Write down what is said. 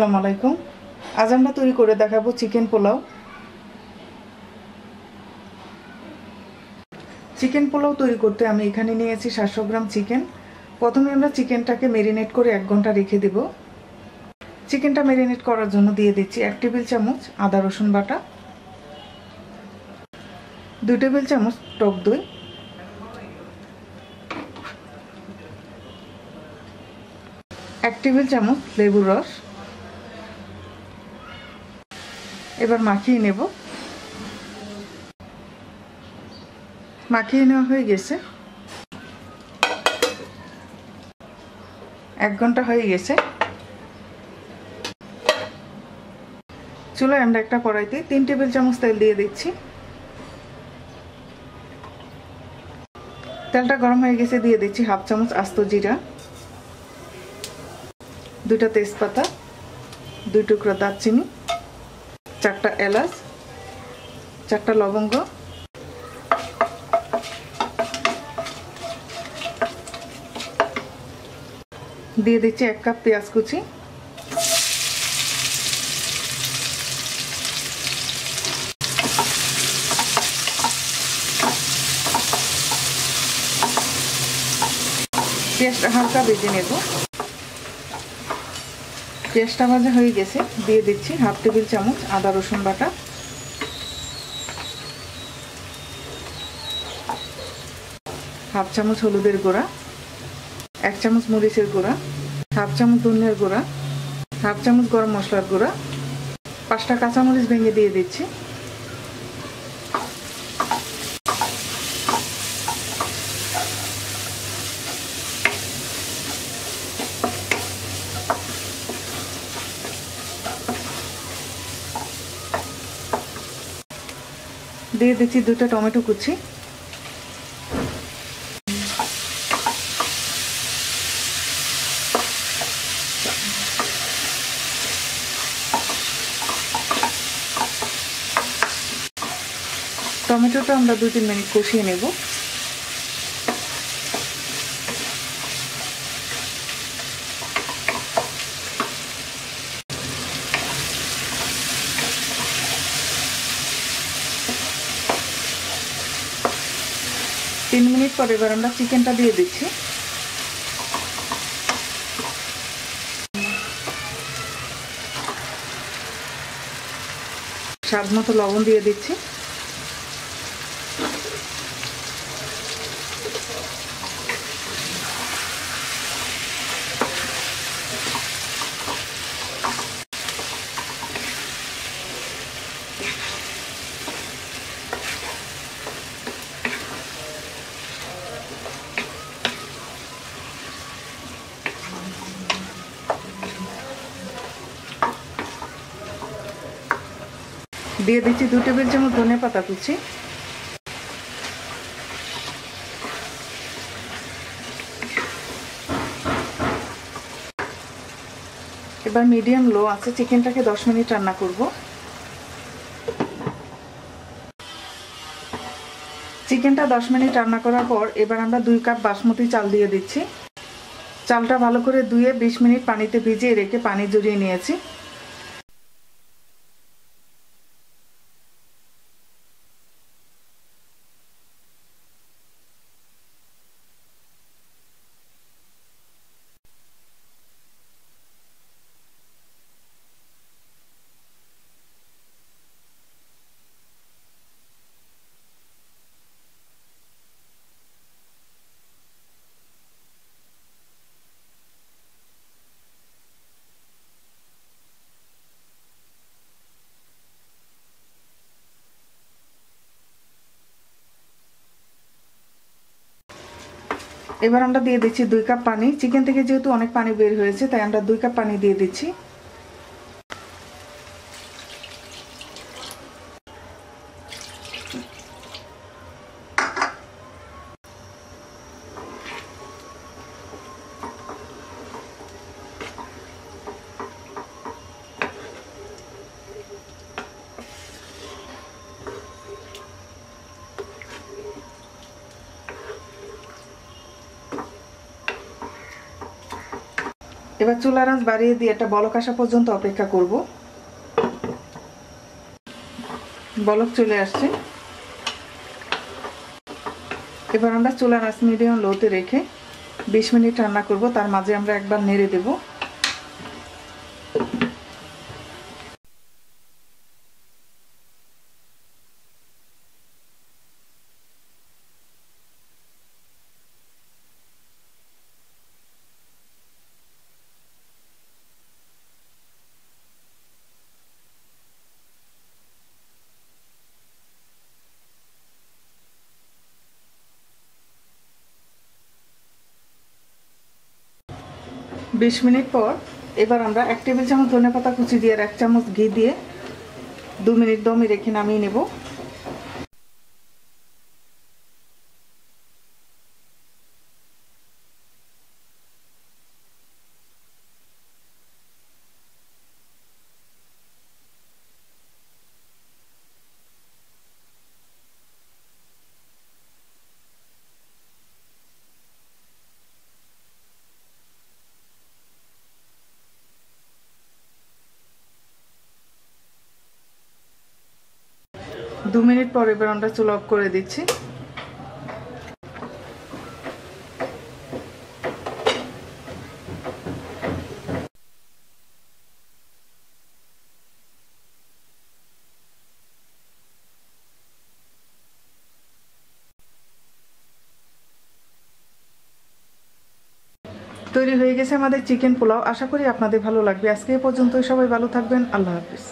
আসসালামু আলাইকুম। আজ আমরা তৈরি করে দেখাবো চিকেন পোলাও। চিকেন পোলাও তৈরি করতে আমি এখানে নিয়েছি 700 গ্রাম চিকেন। প্রথমে আমরা চিকেনটাকে ম্যারিনেট করে 1 ঘন্টা রেখে দেব। চিকেনটা ম্যারিনেট করার জন্য দিয়ে দিচ্ছি 1 টেবিল চামচ আদা রসুন বাটা, 2 টেবিল চামচ টক দই, 1 টেবিল চামচ লেবুর রস। এবার মাখিয়ে নেব। মাখিয়ে নেওয়া হয়ে গেছে। 1 ঘন্টা হয়ে গেছে। চুলায় আমরা একটা কড়াইতে 3 টেবিল চামচ তেল দিয়ে দিচ্ছি। তেলটা গরম হয়ে গেছে, দিয়ে দিচ্ছি 1/2 চামচ আস্ত জিরা, 2টা তেজপাতা, 2 টুকরা দারচিনি, 4টা এলাচ, 4টা লবঙ্গ, দিয়ে দিচ্ছি 1 কাপ পেঁয়াজ কুচি, পেঁয়াজটা হালকা ভেজে নেব। পেঁয়াজটা ভাজা হয়ে গেছে, দিয়ে দিচ্ছি 1/2 টেবিল চামচ আদা রসুন বাটা, 1/2 চামচ হলুদের গুঁড়া, 1 চামচ মরিচের গুঁড়া, 1/2 চামচ ধনিয়ার গুঁড়া, 1/2 চামচ গরম মশলার গুঁড়া, 5টা কাঁচামরিচ ভেঙে দিয়ে দিচ্ছি। দিয়ে দিচ্ছি 2টা টমেটো কুচি, টমেটোটা আমরা 2-3 মিনিট কষিয়ে নেব। তিন মিনিট পর এবার আমরা চিকেনটা দিয়ে দিচ্ছি। স্বাদ মতো লবণ দিয়ে দিচ্ছি। দিয়ে দিচ্ছি 2 টেবিল চামচ ধনে পাতা কুচি, এবার মিডিয়াম লো আছে চিকেনটাকে 10 মিনিট রান্না করব। চিকেনটা 10 মিনিট রান্না করার পর এবার আমরা 2 কাপ বাসমতি চাল দিয়ে দিচ্ছি। চালটা ভালো করে ধুয়ে 20 মিনিট পানিতে ভিজিয়ে রেখে পানি ঝরিয়ে নিয়েছি। এবার আমরা দিয়ে দিচ্ছি 2 কাপ পানি। চিকেন থেকে যেহেতু অনেক পানি বের হয়েছে তাই আমরা 2 কাপ পানি দিয়ে দিচ্ছি। এবার চুলার আঁচ বাড়িয়ে দিয়ে একটা বলক আসা পর্যন্ত অপেক্ষা করব। বলক চলে আসছে। এবার আমরা চুলার আঁচ মিডিয়াম লোতে রেখে 20 মিনিট রান্না করব। তার মাঝে আমরা একবার নেড়ে দেব। বিশ মিনিট পর এবার আমরা 1 টেবিল চামচ ধনেপাতা কুচি দিয়ে আর 1 চামচ ঘি দিয়ে 2 মিনিট দমে রেখে নামিয়ে নেব। দু মিনিট পর এবার আমরা চুলা অফ করে দিচ্ছি। তৈরি হয়ে গেছে আমাদের চিকেন পোলাও। আশা করি আপনাদের ভালো লাগবে। আজকে এ পর্যন্তই। সবাই ভালো থাকবেন। আল্লাহ হাফিজ।